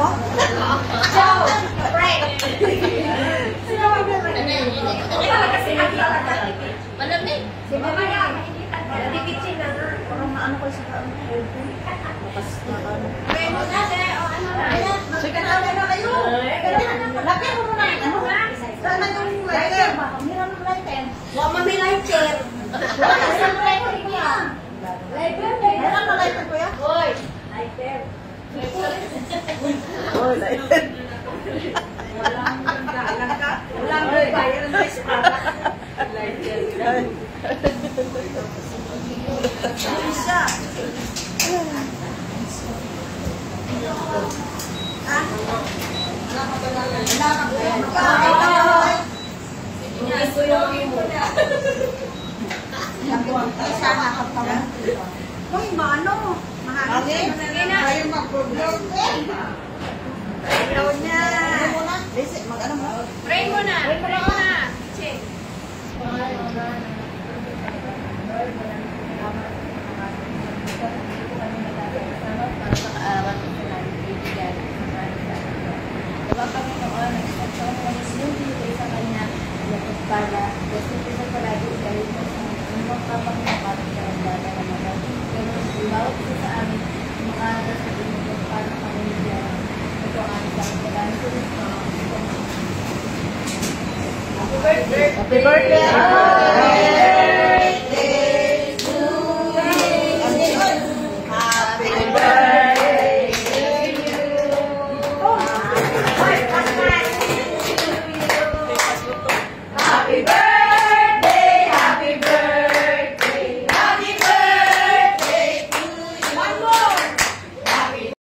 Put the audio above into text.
ano? Ciao! Frank! Malamig. Mamaya, dikitsin na nga. Parang maano ko sa lakas na ano. Pero kasi, o ano na. Sige na kayo. Lagyan mo muna ano. Sana yung lighter. Meron ng lighter. Huwag mami lighter. Wala ka sa lighter ko yan. Lighter? Meron na lighter ko yan? Hoy! Lighter. Oh, lighter. Walang gaalang ka? Walang bayan ng espada. Lighter. Isa. Hoy, mano? Mahangin. Kayo mag-program. Ayaw niya. Mag-ano mo? Pray mo na. Pray mo na. Check. Diba kami noon, nag-sponsor ko ni Snoopy kay sa kanya, para kasi sa palagi dahil sa mga kapag na parang karandada na naman. Pero bawat isa sa amin, makakaras sa inyo para kami niya. Ito ang aming kapagalan. Happy birthday! Happy birthday!